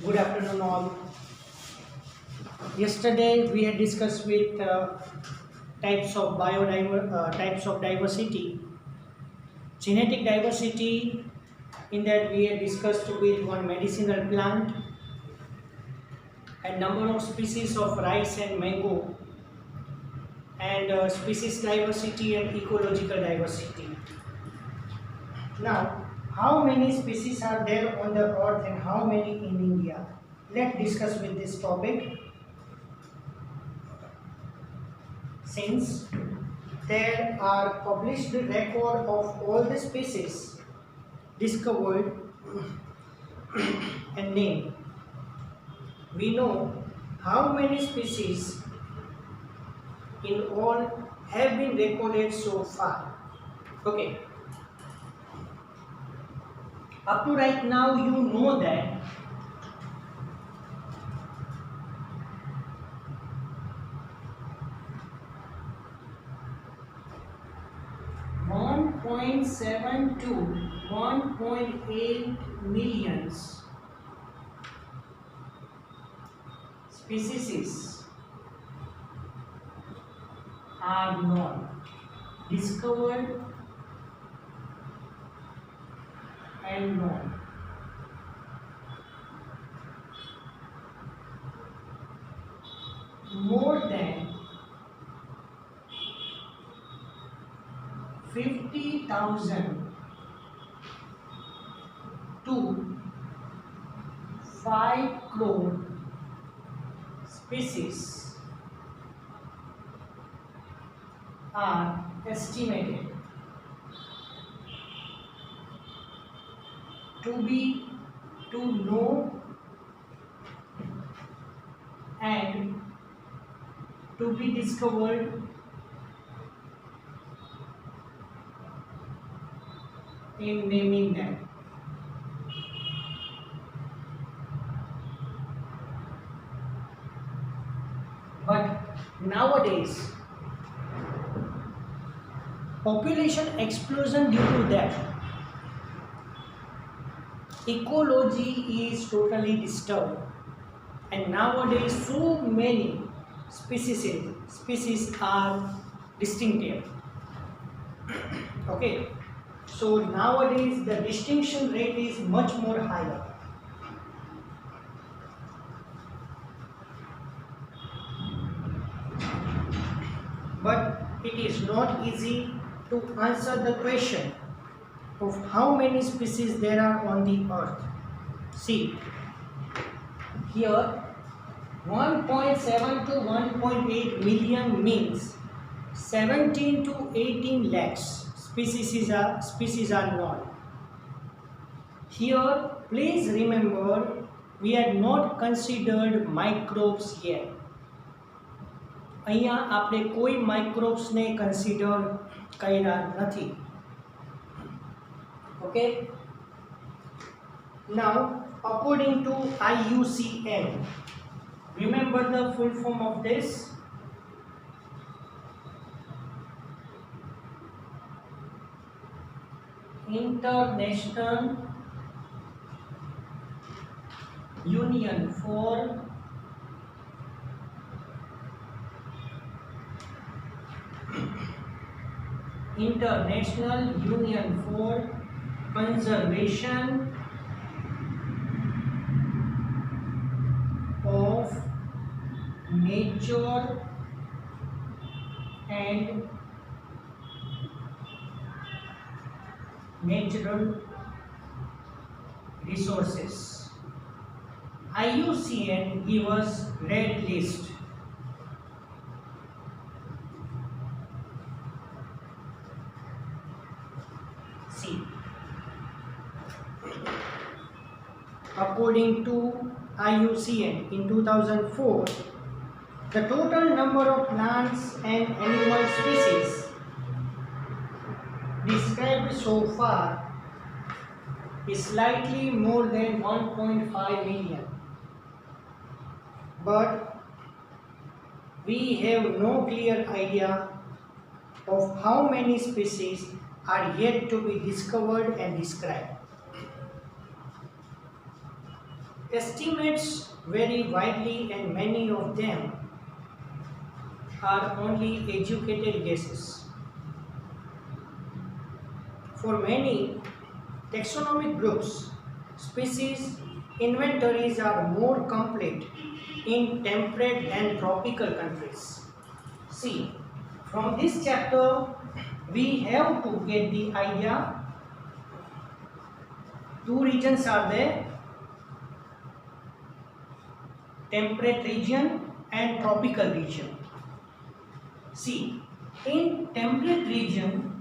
Good afternoon, all. Yesterday we had discussed with types of diversity, genetic diversity. In that we had discussed with one medicinal plant and number of species of rice and mango, and species diversity and ecological diversity. Now, how many species are there on the earth and how many in India? Let's discuss with this topic. Since there are published record of all the species discovered and named, we know how many species in all have been recorded so far. Okay, up to right now you know that .7 to 1.8 millions species are known, discovered and known. More than 50,000 to 5 crore species are estimated to know and to be discovered in naming them. But nowadays, population explosion, due to that, ecology is totally disturbed, and nowadays so many species are distinctive. Okay, so nowadays the distinction rate is much more higher. But it is not easy to answer the question of how many species there are on the earth. See, here 1.7 to 1.8 million means 17 to 18 lakhs species are known. Here, please remember, we had not considered microbes yet. અહીંયા આપણે કોઈ માઇક્રોબ્સને consider કર્યા નથી. Okay, now according to IUCN, remember the full form of this? International Union for Conservation of Nature and Natural Resources. IUCN give us red list. See, according to IUCN in 2004, the total number of plants and animal species described so far is slightly more than 1.5 million. But we have no clear idea of how many species are yet to be discovered and described. Estimates vary widely and many of them are only educated guesses. For many taxonomic groups, species inventories are more complete in temperate than tropical countries. See, from this chapter, we have to get the idea. Two regions are there, temperate region and tropical region. See, in temperate region,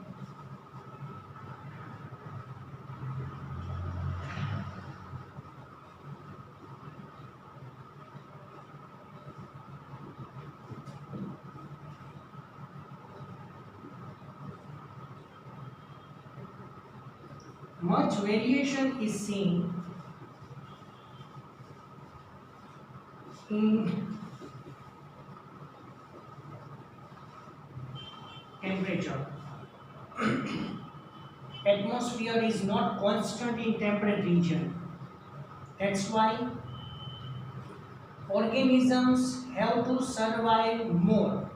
much variation is seen in temperature. Atmosphere is not constant in temperate region. That's why organisms have to survive more.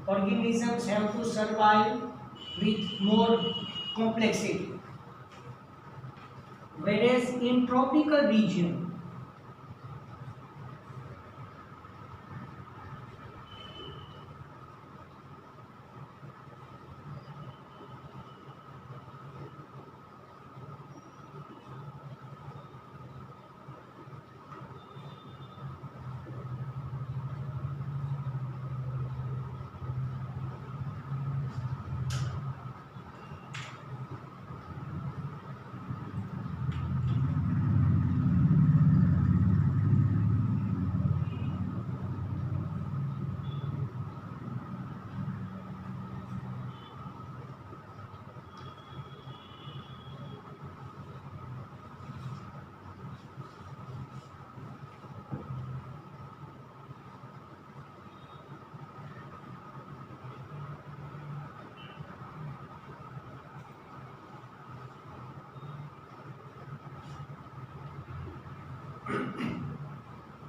Organisms have to survive with more complexity. Whereas in tropical region,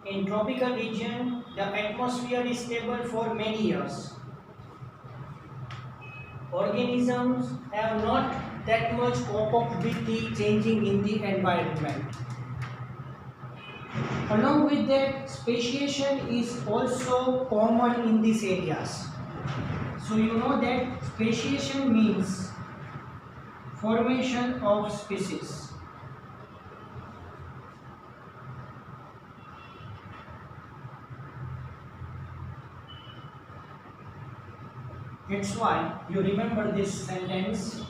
in tropical region, the atmosphere is stable for many years. Organisms have not that much cope up with the changing in the environment. Along with that, speciation is also common in these areas. So you know that speciation means formation of species. That's why you remember this sentence.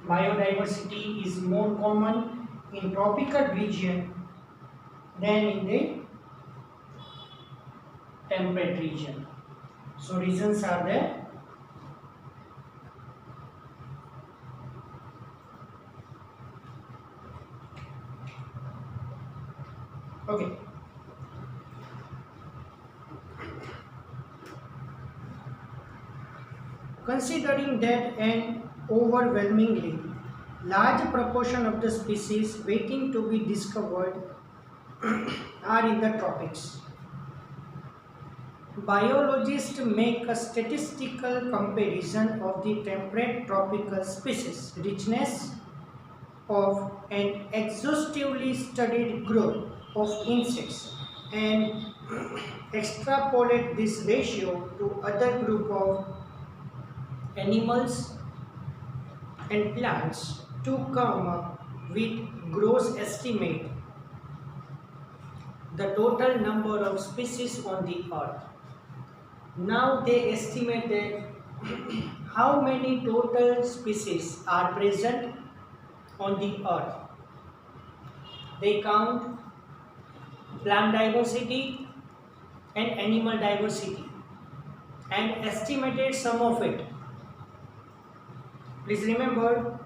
Biodiversity is more common in tropical region than in the temperate region. So reasons are there. Okay. Considering that an overwhelmingly large proportion of the species waiting to be discovered are in the tropics, biologists make a statistical comparison of the temperate tropical species richness of an exhaustively studied group of insects and extrapolate this ratio to other group of animals and plants to come up with gross estimate the total number of species on the earth. Now they estimate that how many total species are present on the earth. They count plant diversity and animal diversity and estimated sum of it. Please remember,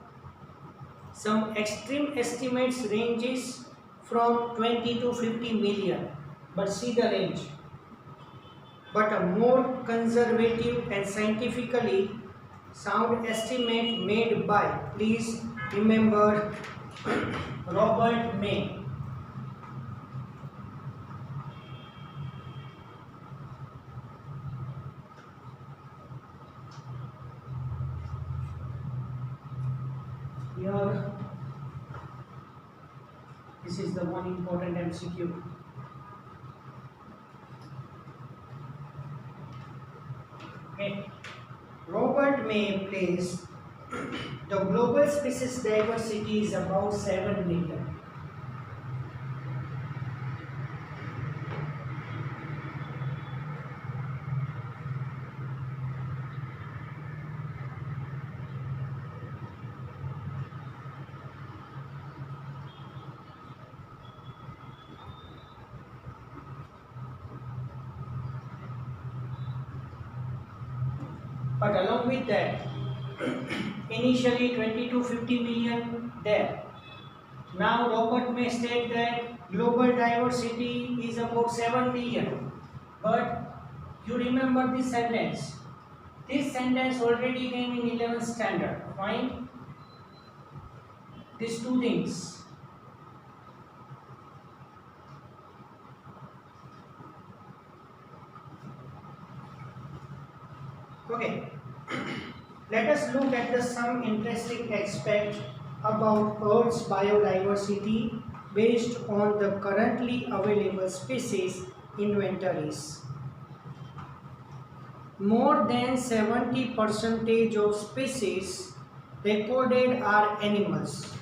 some extreme estimates ranges from 20 to 50 million, but see the range. But a more conservative and scientifically sound estimate made by, please remember, Robert May. Here, this is the one important MCQ. Okay. Robert May placed the global species diversity is about 7 million. But along with that, initially 20 to 50 million there. Now Robert May state that global diversity is about 7 million. But you remember this sentence. This sentence already came in 11th standard. Fine. These two things. Okay. Let us look at some interesting aspect about Earth's biodiversity based on the currently available species inventories. More than 70% of species recorded are animals.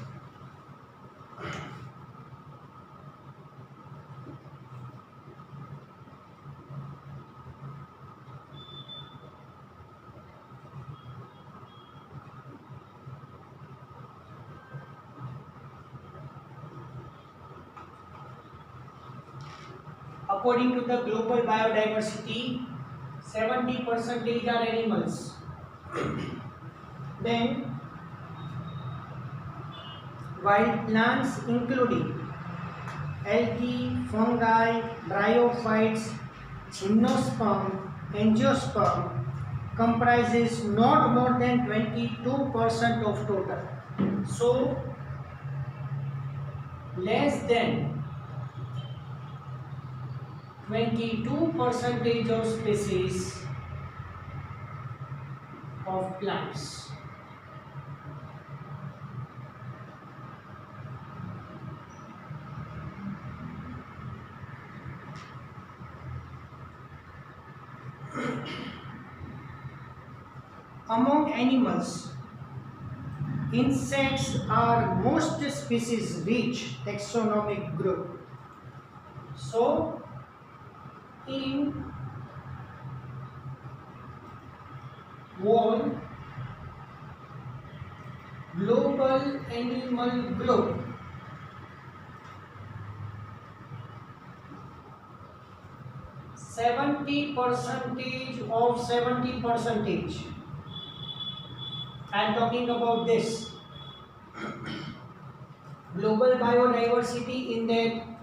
According to the global biodiversity, 70% are animals. Then, wild plants including algae, fungi, bryophytes, gymnosperm, angiosperm comprises not more than 22% of total. So, less than 22% of species of plants. Among animals, insects are most species rich taxonomic group. So, in world global animal group, %70 of 70%. I am talking about this global biodiversity. In that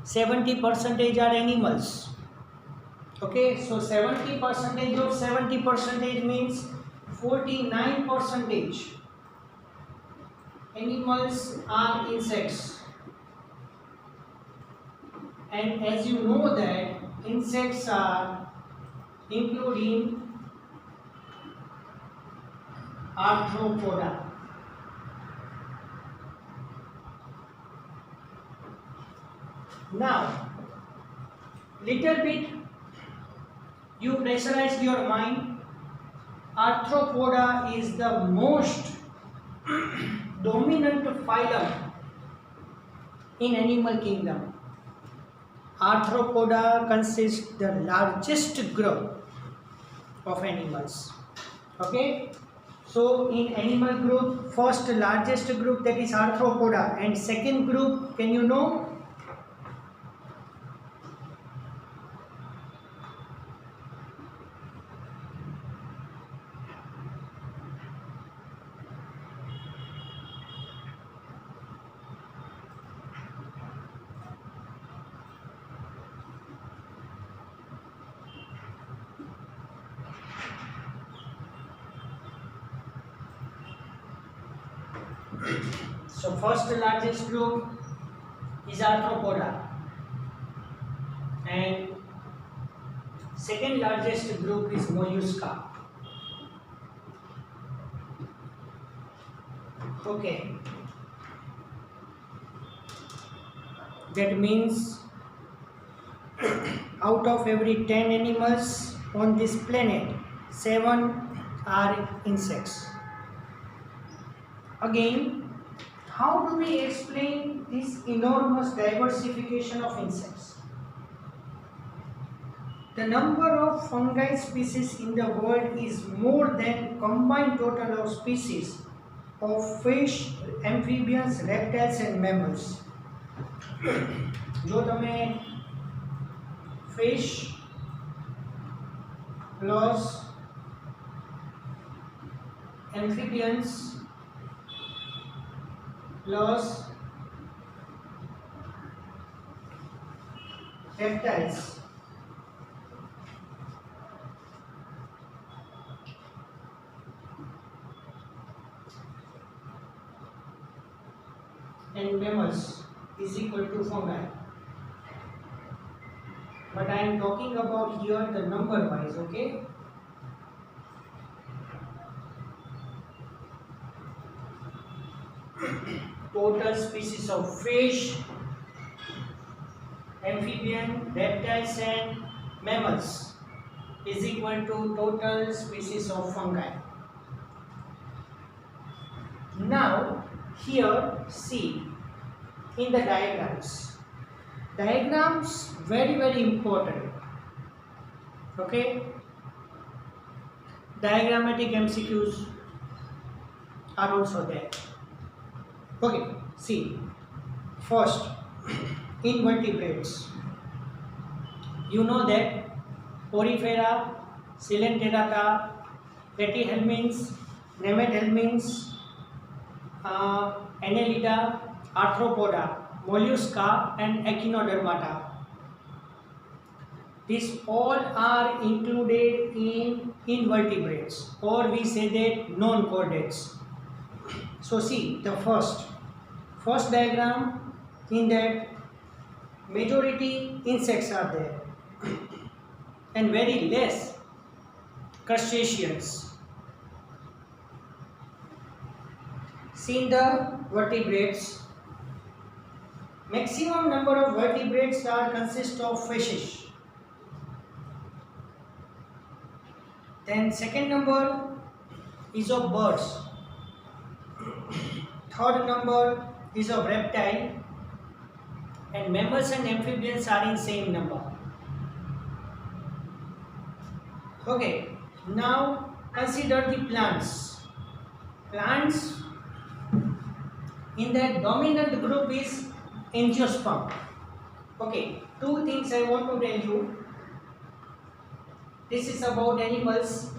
70% are animals. Okay, so 70% of 70% means 49% animals are insects. And as you know that insects are including arthropoda. Now, little bit you pressurized your mind. Arthropoda is the most dominant phylum in animal kingdom. Arthropoda consists the largest group of animals. Okay, so in animal group, first largest group, that is Arthropoda, and second group, can you know? So first largest group is Arthropoda, and second largest group is Mollusca. Okay, that means out of every 10 animals on this planet, 7 are insects. Again, how do we explain this enormous diversification of insects? The number of fungi species in the world is more than combined total of species of fish, amphibians, reptiles and mammals. જો તમે fish plus amphibians plus reptiles and mammals is equal to fungi. But I am talking about here the number wise, okay? Total species of fish, amphibian, reptiles and mammals is equal to total species of fungi. Now here see in the diagrams. Diagrams very important. Okay, diagrammatic MCQs are also there. Okay, see first invertebrates. You know that Porifera, Coelenterata, Platyhelminths, Nemathelminths, Annelida, Arthropoda, Mollusca and Echinodermata. These all are included in invertebrates, or we say that non-chordates. So see the first diagram, in that majority insects are there and very less crustaceans. See in the vertebrates, maximum number of vertebrates are consist of fishes. Then second number is of birds. Third number is of reptile, and mammals and amphibians are in same number. Okay, now consider the plants. Plants in that dominant group is Angiosperm. Okay, two things I want to tell you. This is about animals.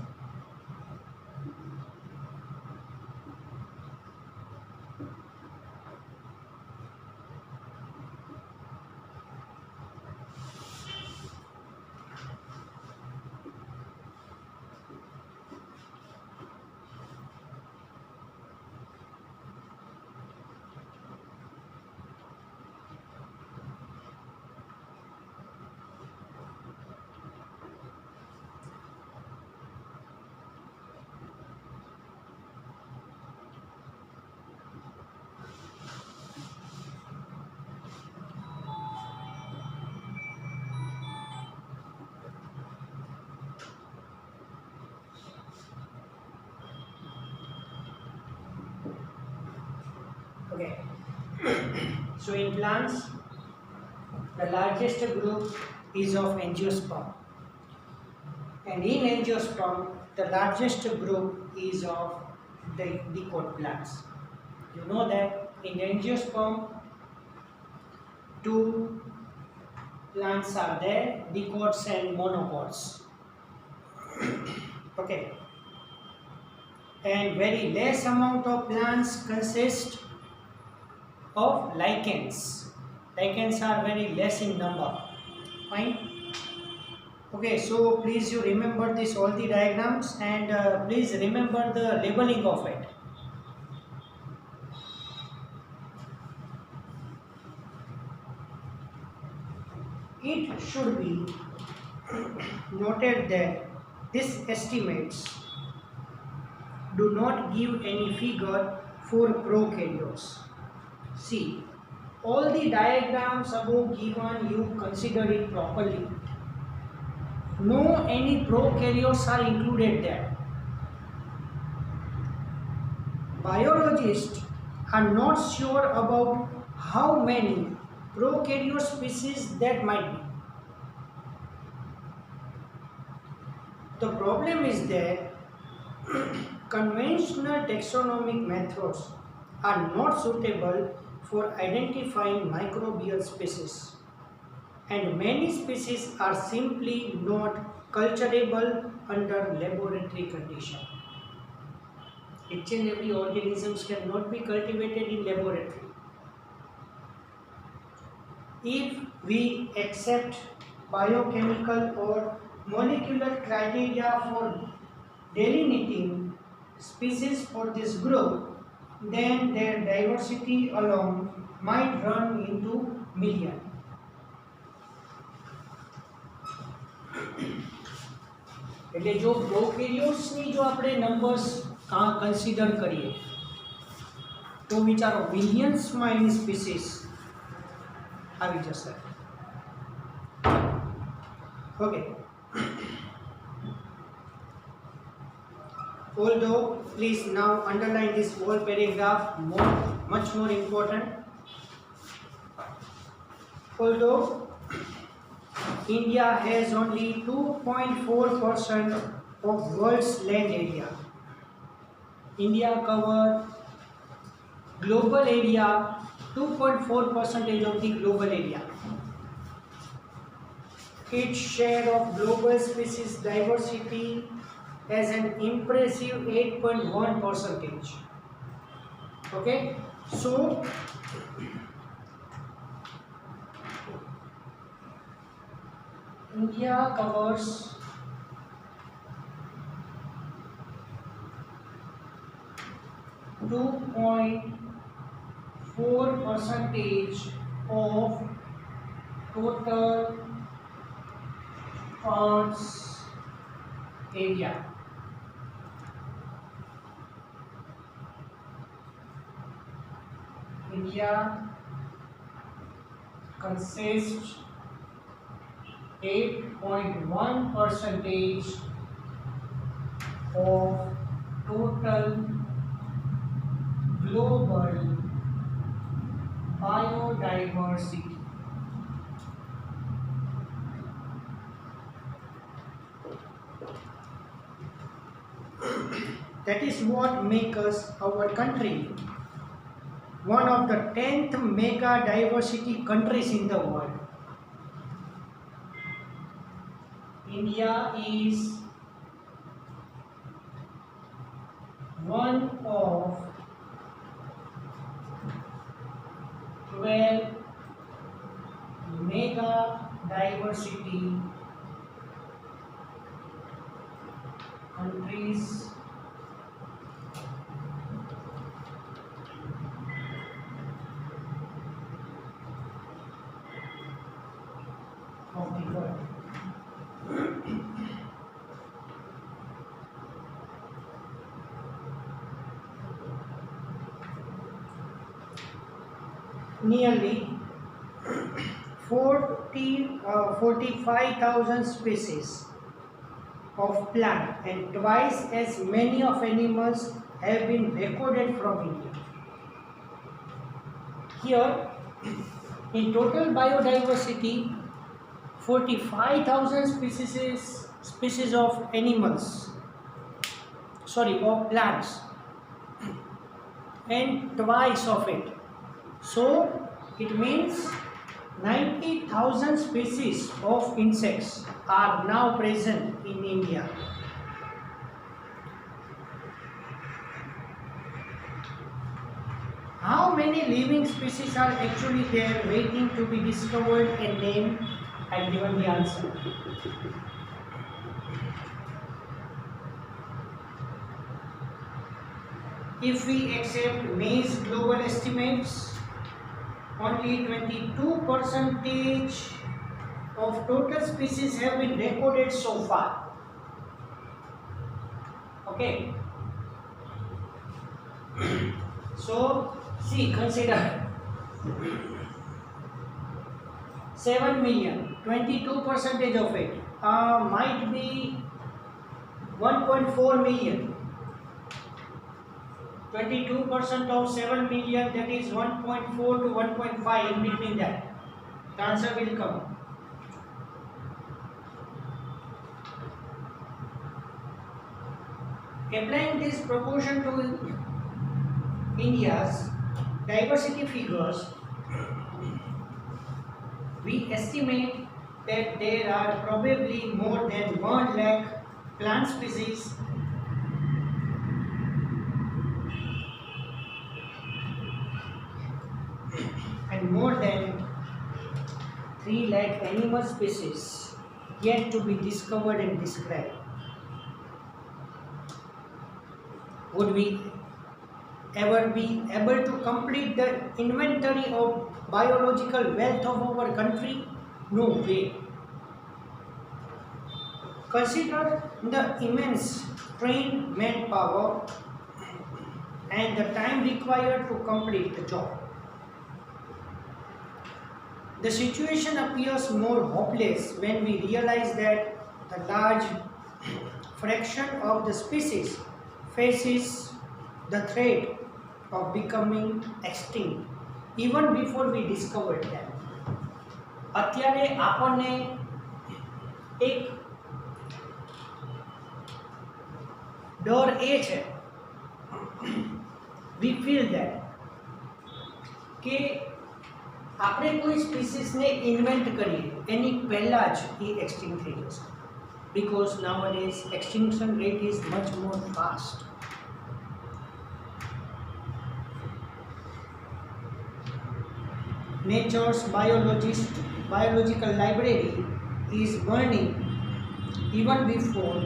Okay, so in plants the largest group is of angiosperm. And in angiosperm, the largest group is of the dicot plants. You know that in angiosperm, two plants are there, dicots and monocots. Okay. And very less amount of plants consist of lichens. Lichens are very less in number. Fine. Okay, so please you remember this all the diagrams, and please remember the labeling of it. It should be noted that these estimates do not give any figure for prokaryotes. See, all the diagrams above given, you consider it properly. No any prokaryotes are included there. Biologists are not sure about how many prokaryote species that might be. The problem is that conventional taxonomic methods are not suitable for identifying microbial species, and many species are simply not culturable under laboratory conditions. Each and every organisms cannot be cultivated in laboratory. If we accept biochemical or molecular criteria for delineating species for this group, then their diversity alone might run into million. એટલે જો પ્રોકેરિયોટ્સની જો આપણે numbers consider કરીએ તો વિચારો મિલિયન્સમાં એની species આવી જશે. Okay, although please now underline this whole paragraph, much more important. Although India has only 2.4% of world's land area, India covers global area 2.4% of the global area. Its share of global species diversity has an impressive 8.1%. Okay, so India covers 2.4% of total Earth's area. India consists 8.1% of total global biodiversity. That is what makes us our country one of the 10th mega diversity countries in the world. India is one of 12 mega diversity countries of the world. Nearly 45,000 species of plant and twice as many of animals have been recorded from India. Here In total biodiversity, 45,000 species of animals, of plants, and twice of it. So it means 90,000 species of insects are now present in India. How many living species are actually there waiting to be discovered and named? I've given the answer. If we accept May's global estimates, only 22% of total species have been recorded so far. Okay. So, see, consider 7 million, 22% of it might be 1.4 million. 22% of 7 million, that is 1.4 to 1.5, in between that. The answer will come. Applying this proportion to India's diversity figures, we estimate that there are probably more than 1 lakh plant species and more than 3 lakh animal species yet to be discovered and described. Would we ever be able to complete the inventory of biological wealth of our country? No way. Consider the immense trained manpower and the time required to complete the job. The situation appears more hopeless when we realize that the large fraction of the species faces the threat of becoming extinct even before we discovered them. અત્યારે આપણને એક ડર એ છે, we feel that કે આપણે કોઈ સ્પીસીસને invent કરીએ એની પહેલાં જ એ એક્સટિંક્ટ થઈ જશે, because nowadays extinction rate is much more fast. Nature's biological library is burning even before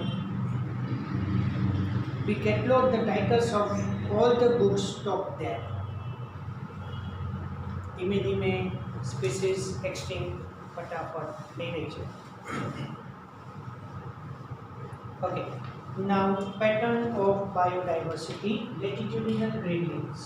we catalog the titles of all the books stocked there. ધીમે ધીમે સ્પીસીસ એક્સટિંક્ટ ફટાફટ થઈ રહી છે. Okay, now pattern of biodiversity, latitudinal gradients.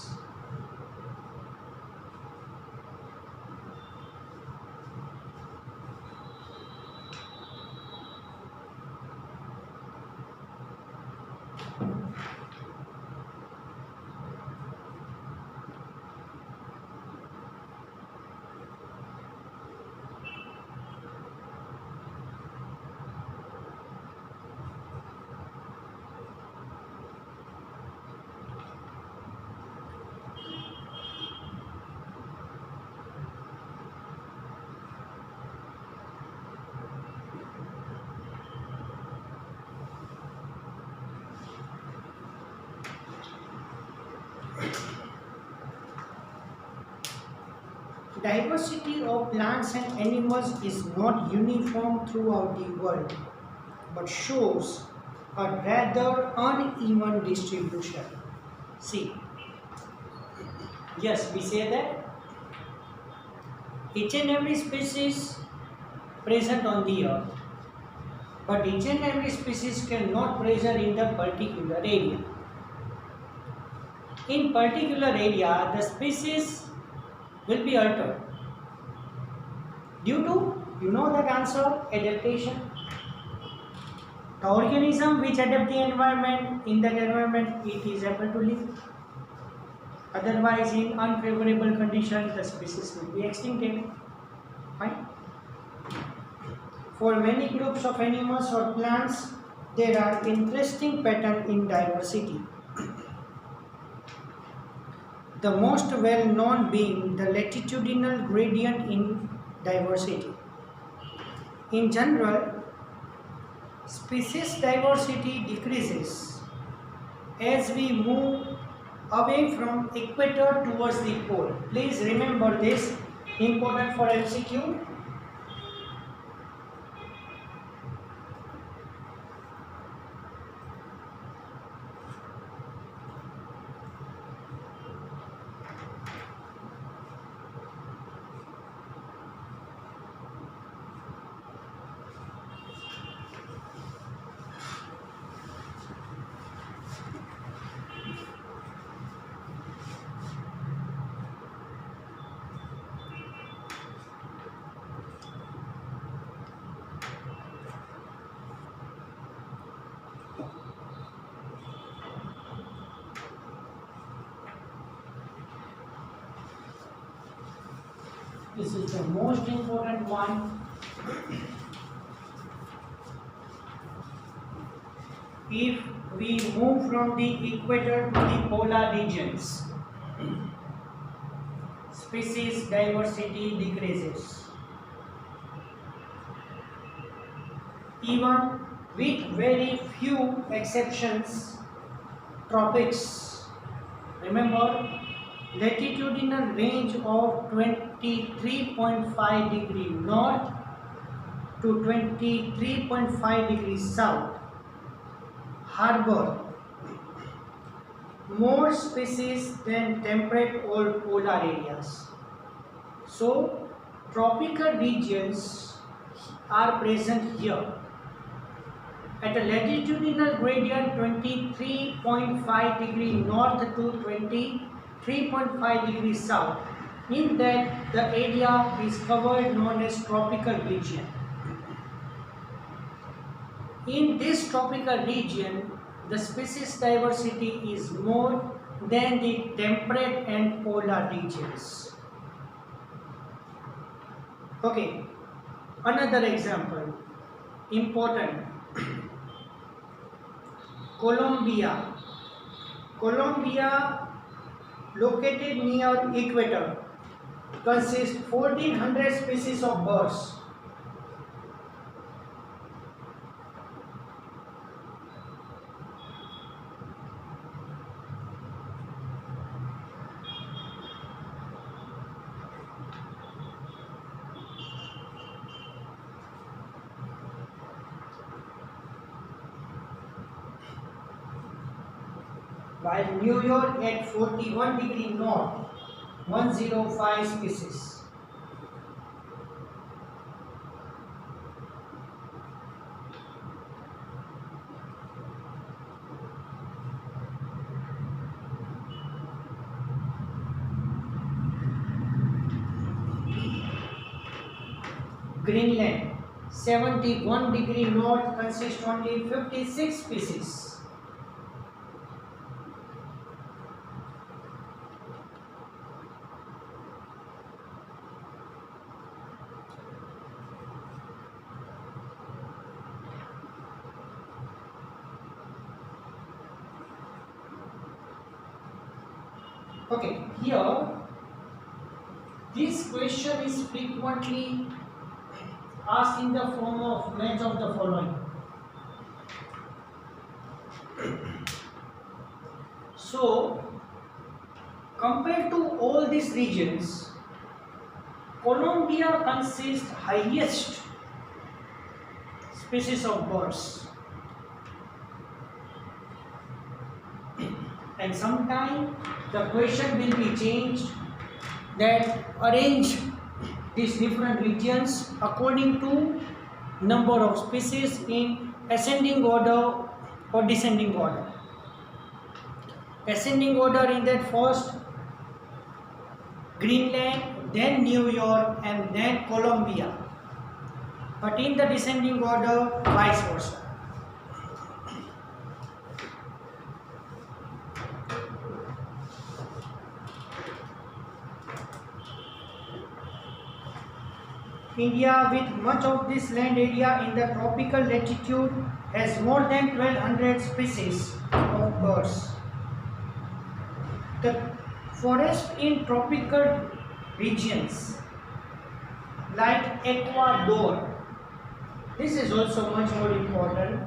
Diversity of plants and animals is not uniform throughout the world, but shows a rather uneven distribution. See, yes, we say that each and every species present on the earth, but each and every species cannot present in the particular area. In particular area, the species will be altered due to, you know that answer, adaptation. The organism which adapt the environment, in that environment it is able to live. Otherwise, in unfavorable conditions, the species will be extincted. Fine. For many groups of animals or plants, there are interesting patterns in diversity. The most well-known being the latitudinal gradient in diversity. In general, species diversity decreases as we move away from equator towards the pole. Please remember this, important for MCQ. This is the most important one. If we move from the equator to the polar regions, species diversity decreases. Even with very few exceptions, tropics. Remember, latitudinal range of 23.5 degree north to 23.5 degrees south harbor more species than temperate or polar areas. So, tropical regions are present here. At a latitudinal gradient 23.5 degree north to 23.5 degrees south, in that the area is covered known as tropical region. In this tropical region, the species diversity is more than the temperate and polar regions. Okay, another example, important. Colombia. Colombia, located near equator, consists 1400 species of birds. While New York at 41 degree north, 105 species. Greenland, 71 degree north, consists only 56 species. Okay, here this question is frequently asked in the form of match of the following. So, compared to all these regions, Colombia consists highest species of birds. And sometime the question will be changed, that arrange these different regions according to number of species in ascending order or descending order. Ascending order in that first Greenland, then New York, and then Colombia. But in the descending order, vice versa. India, with much of this land area in the tropical latitude, has more than 1200 species of birds. The forest in tropical regions like Ecuador, this is also much more important.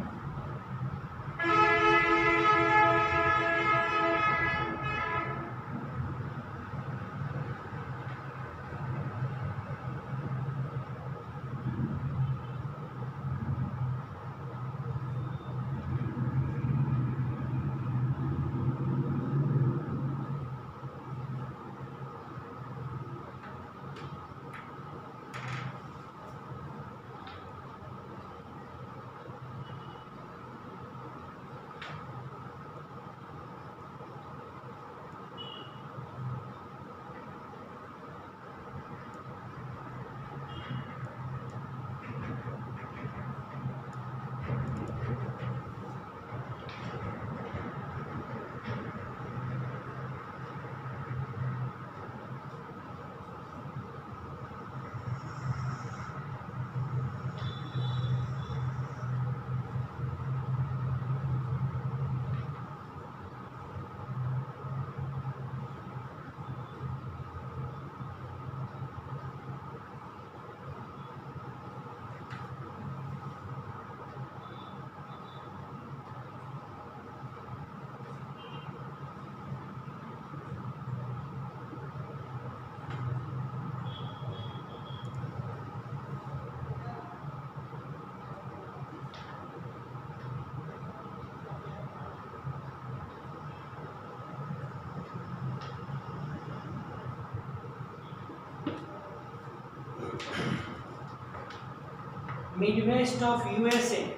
Midwest of USA.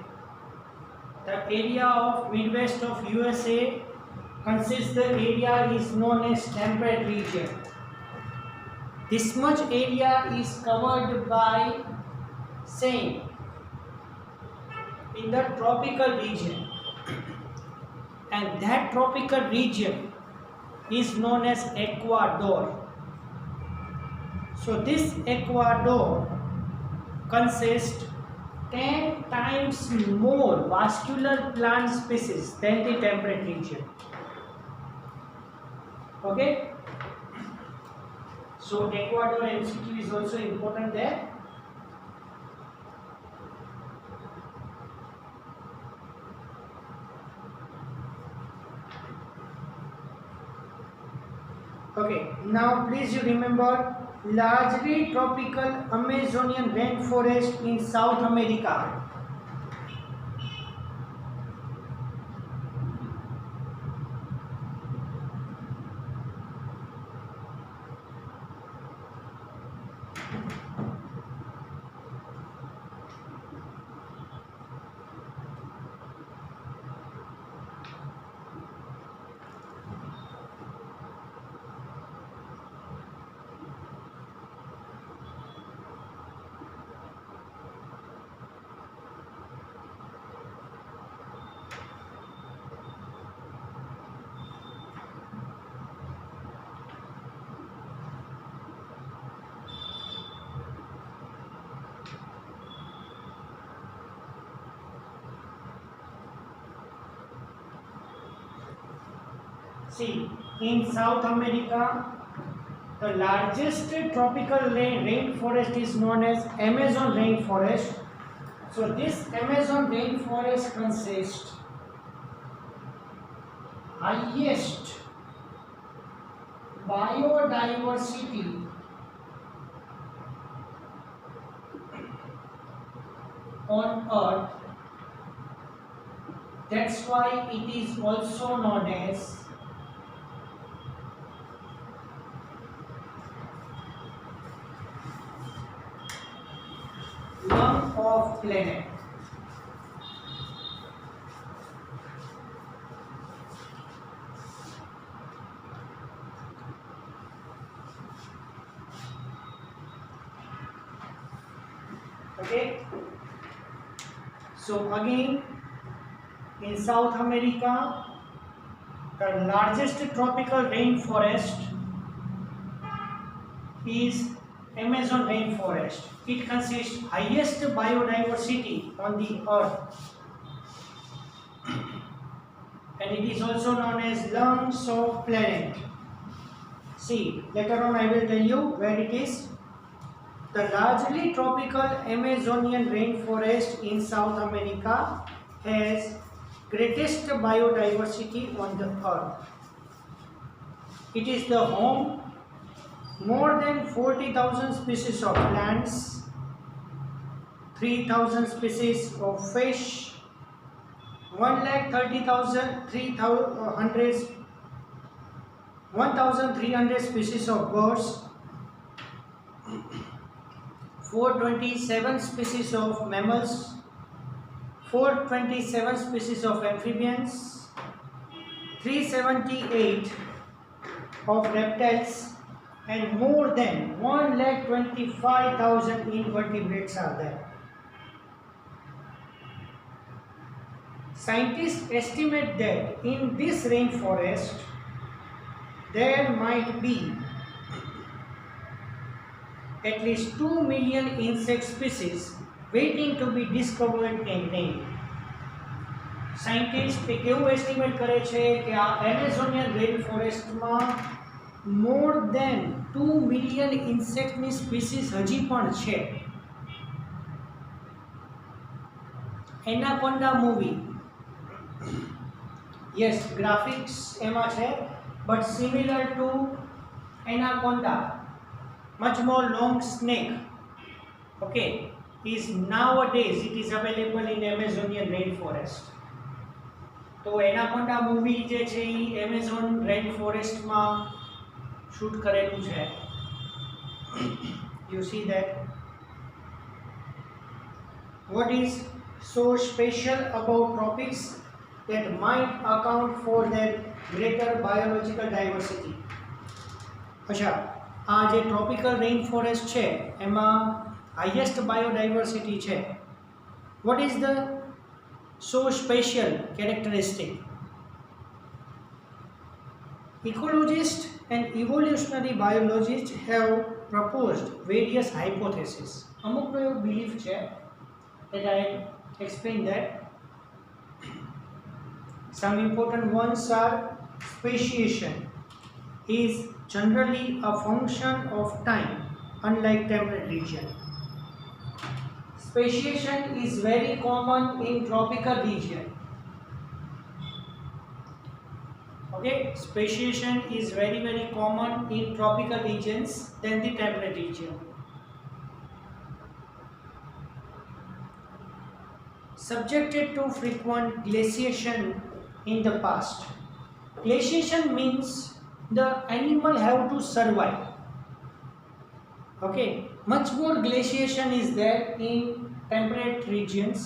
The area of Midwest of USA consists the area is known as temperate region. This much area is covered by same in the tropical region, and that tropical region is known as Ecuador. So this Ecuador consists 10 times more vascular plant species than the temperate region. Okay? So Ecuador MCQ is also important there. Okay, now please you remember largely tropical Amazonian rainforest in South America. See, in South America, the largest tropical rainforest is known as Amazon rainforest. So this Amazon rainforest consists highest biodiversity on earth. That's why it is also known as lung of planet. Okay, so again in South America, the largest tropical rainforest is Amazon rainforest. It consists highest biodiversity on the earth, and it is also known as lungs of planet. See, later on I will tell you where it is. The largely tropical Amazonian rainforest in South America has greatest biodiversity on the earth. It is the home more than 40,000 species of plants, 3,000 species of fish, 1,30,300 species of birds, 427 species of mammals, 427 species of amphibians, 378 of reptiles, and more than 125,000 invertebrates are there. Scientists estimate that in this rainforest there might be at least 2 million insect species waiting to be discovered and named. Scientist એક એવું estimate કરે છે કે આ Amazonian રેન ફોરેસ્ટમાં મોર દેન 2 million ઇન્સેક્ટની species હજી પણ છે. Anaconda movie, yes graphics એમાં છે, but similar two anaconda, much more long snake, okay, is nowadays it is available in Amazonian rainforest. તો એનાકોન્ડા મૂવી જે છે એ એમેઝોન રેન ફોરેસ્ટમાં શૂટ કરેલું છે. You see that. What is so special about tropics that might account for their greater biological diversity? અચ્છા, આ જે tropical rain forest છે એમાં હાઈએસ્ટ બાયોડાયવર્સિટી છે. What is the so special characteristic? Ecologists and evolutionary biologists have proposed various hypotheses. અમુકનો એવું belief છે that I explain that. Some important ones are speciation is generally a function of time, unlike temperate region. Speciation is very common in tropical region. Okay, speciation is very common in tropical regions than the temperate region. Subjected to frequent glaciation in the past. Glaciation means the animal have to survive. Okay, much more glaciation is there in temperate regions.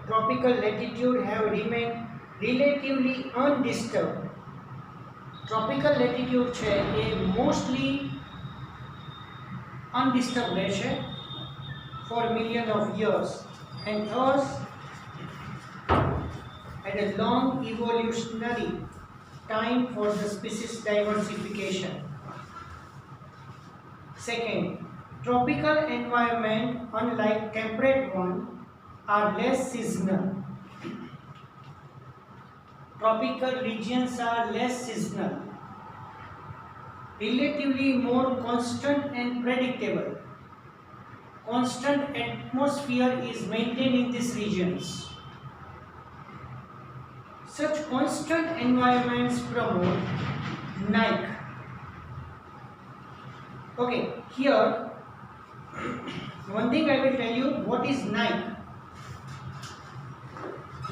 Tropical latitude have remained relatively undisturbed. Tropical latitude છે એ mostly undisturbed રહેશે for millions of years, and thus had a long evolutionary time for the species diversification. Second, tropical environment, unlike temperate one, are less seasonal. Tropical regions are less seasonal, relatively more constant and predictable. Constant atmosphere is maintained in these regions. Such constant environments promote night. Okay, here one thing I will tell you what is night.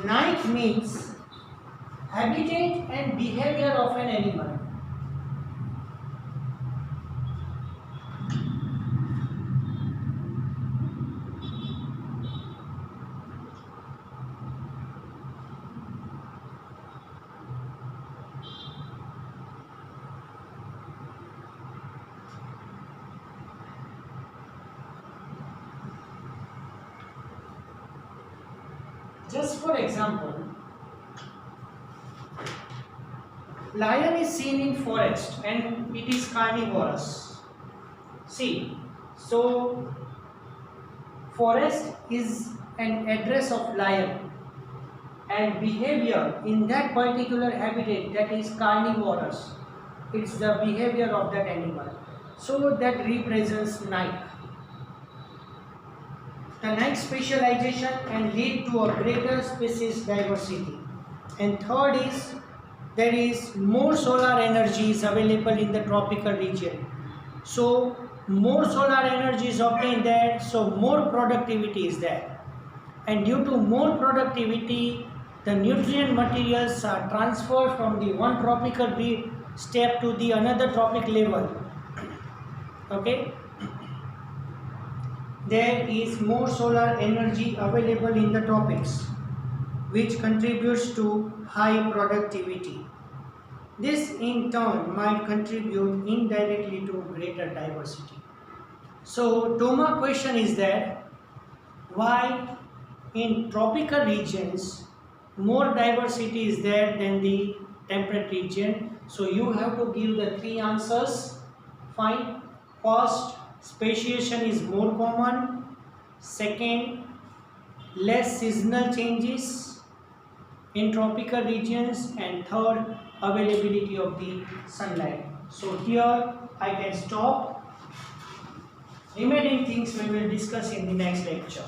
Night means habitat and behavior of an animal. just for example, lion is seen in forest and it is carnivorous. See, so forest is an address of lion and behavior in that particular habitat, that is carnivorous. It's the behavior of that animal. So that represents Nike. The Nike specialization and lead to a greater species diversity. And third is, there is more solar energy is available in the tropical region. So more solar energy is obtained there, so more productivity is there. And due to more productivity, the nutrient materials are transferred from the one tropical step to the another tropic level. Okay, there is more solar energy available in the tropics, which contributes to high productivity. This in turn might contribute indirectly to greater diversity. So TOMA question is that why in tropical regions more diversity is there than the temperate region? So you have to give the three answers. Fine. First, speciation is more common. Second, less seasonal changes in tropical regions. And third, availability of the sunlight. So here I can stop. Remaining things we will discuss in the next lecture.